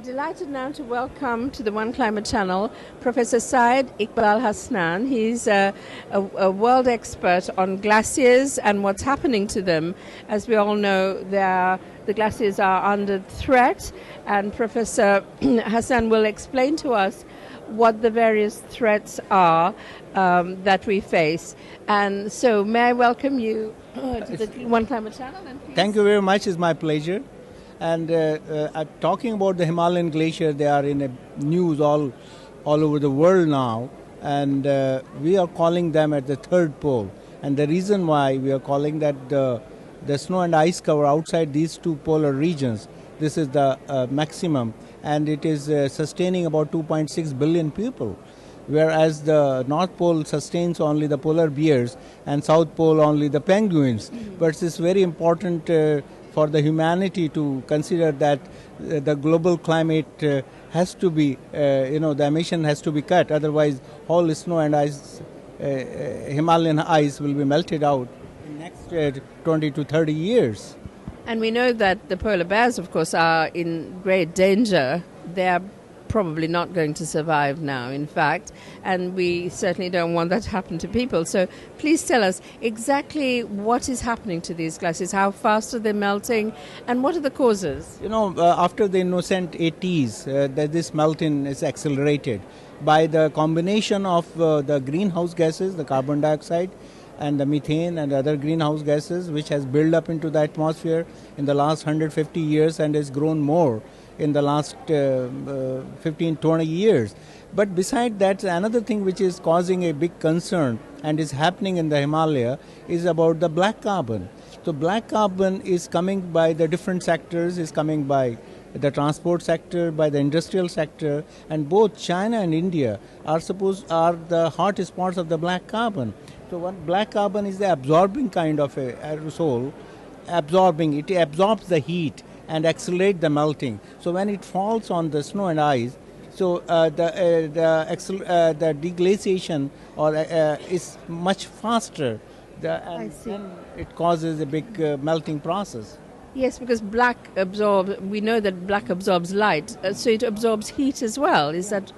delighted now to welcome to the One Climate Channel Professor Syed Iqbal Hasnain. He's a world expert on glaciers and what's happening to them. As we all know, the glaciers are under threat, and Professor Hasnain will explain to us what the various threats are that we face. And so may I welcome you to the One Climate Channel? And thank you very much. It's my pleasure. And talking about the Himalayan glacier, they are in the news all over the world now. And we are calling them at the third pole. And the reason why we are calling that the snow and ice cover outside these two polar regions, this is the maximum. And it is sustaining about 2.6 billion people. Whereas the North Pole sustains only the polar bears and South Pole only the penguins. Mm-hmm. But it's very important for the humanity to consider that the global climate has to be, the emission has to be cut. Otherwise, all snow and ice, Himalayan ice will be melted out in the next 20 to 30 years. And we know that the polar bears, of course, are in great danger. They are probably not going to survive now, in fact, and we certainly don't want that to happen to people. So please tell us exactly what is happening to these glaciers, how fast are they melting, and what are the causes? After the innocent 80s, this melting is accelerated by the combination of the greenhouse gases, the carbon dioxide, and the methane and other greenhouse gases, which has built up into the atmosphere in the last 150 years and has grown more in the last 15-20 years. But beside that, another thing which is causing a big concern and is happening in the Himalaya is about the black carbon. So black carbon is coming by the different sectors, is coming by the transport sector, by the industrial sector, and both China and India are the hot spots of the black carbon. So what black carbon is the absorbing kind of a aerosol, it absorbs the heat and accelerate the melting. So when it falls on the snow and ice, so the deglaciation is much faster, and then it causes a big melting process. Yes, because we know that black absorbs light, so it absorbs heat as well. Is that?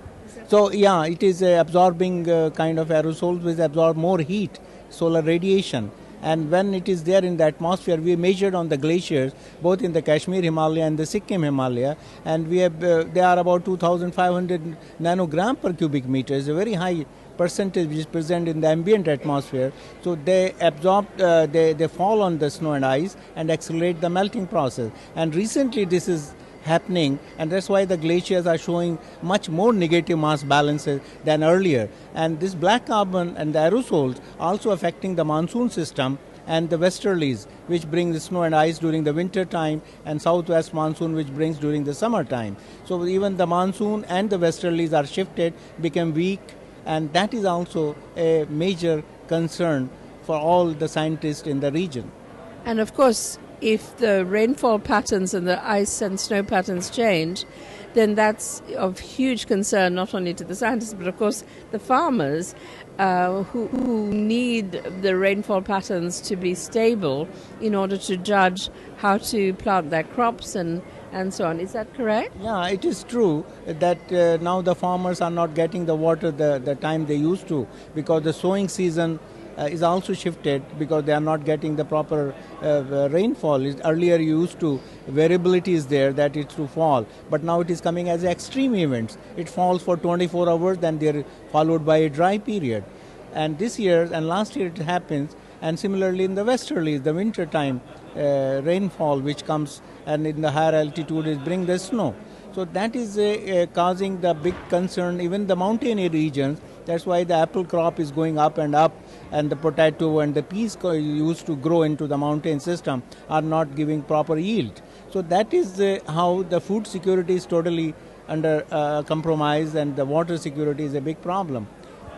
So yeah, it is absorbing kind of aerosols which absorb more heat, solar radiation. And when it is there in the atmosphere, we measured on the glaciers, both in the Kashmir Himalaya and the Sikkim Himalaya, and we have they are about 2,500 nanogram per cubic meter. It's a very high percentage which is present in the ambient atmosphere. So they absorb, they fall on the snow and ice and accelerate the melting process. And recently this is happening, and that's why the glaciers are showing much more negative mass balances than earlier. And this black carbon and the aerosols also affecting the monsoon system and the westerlies, which bring the snow and ice during the winter time, and southwest monsoon, which brings during the summer time. So even the monsoon and the westerlies are shifted, become weak, and that is also a major concern for all the scientists in the region. And of course, if the rainfall patterns and the ice and snow patterns change, then that's of huge concern not only to the scientists, but of course the farmers who need the rainfall patterns to be stable in order to judge how to plant their crops and so on. Is that correct? Yeah, it is true that now the farmers are not getting the water the time they used to, because the sowing season is also shifted because they are not getting the proper rainfall. Earlier used to, variability is there that it's to fall, but now it is coming as extreme events. It falls for 24 hours, then they're followed by a dry period. And this year and last year it happens, and similarly in the westerlies, the winter time rainfall which comes, and in the higher altitude is bring the snow. So that is causing the big concern, even the mountainous regions. That's why the apple crop is going up, and the potato and the peas used to grow into the mountain system are not giving proper yield. So that is how the food security is totally under compromise, and the water security is a big problem.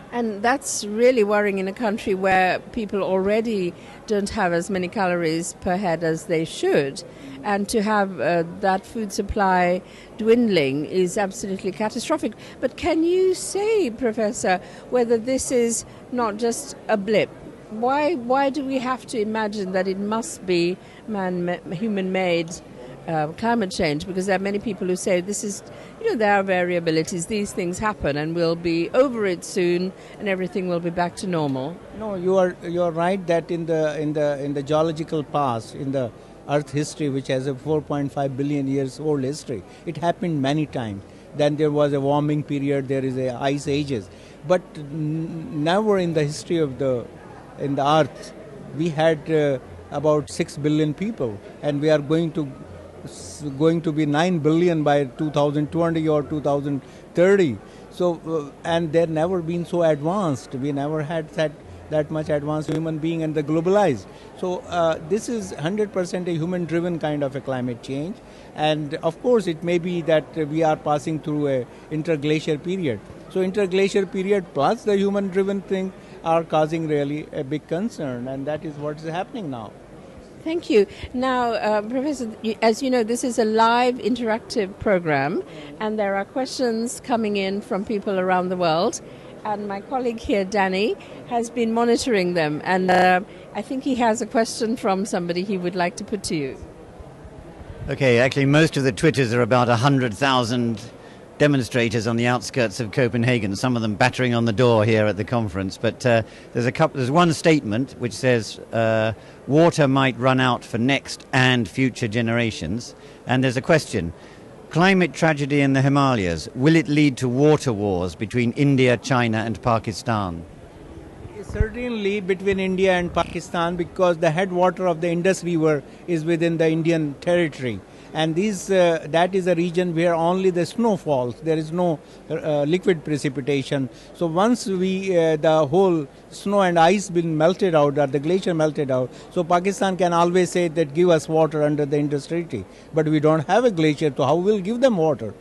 And that's really worrying in a country where people already don't have as many calories per head as they should. And to have that food supply dwindling is absolutely catastrophic. But can you say, Professor, whether this is not just a blip? Why do we have to imagine that it must be human-made climate change, because there are many people who say this is, there are variabilities, these things happen, and we'll be over it soon, and everything will be back to normal. No, you're right that in the geological past, in the Earth history, which has a 4.5 billion years old history, it happened many times. Then there was a warming period, there is a ice ages, but never in the history of in the Earth we had about 6 billion people, and we are going to be 9 billion by 2020 or 2030. So and they've never been so advanced. We never had that much advanced human being and the globalized. So this is 100% a human-driven kind of a climate change. And of course, it may be that we are passing through a interglacier period. So interglacier period plus the human-driven thing are causing really a big concern, and that is what is happening now. Thank you. Now, Professor, as you know, this is a live interactive program, and there are questions coming in from people around the world. And my colleague here, Danny, has been monitoring them, and I think he has a question from somebody he would like to put to you. Okay, actually most of the Twitters are about 100,000 demonstrators on the outskirts of Copenhagen, some of them battering on the door here at the conference. But there's one statement which says water might run out for next and future generations. And there's a question. Climate tragedy in the Himalayas, will it lead to water wars between India, China and Pakistan? Certainly between India and Pakistan, because the headwater of the Indus River is within the Indian territory. And that is a region where only the snow falls. There is no liquid precipitation. So once the whole snow and ice been melted out, or the glacier melted out, so Pakistan can always say that give us water under the Indus Treaty. But we don't have a glacier, so how will give them water?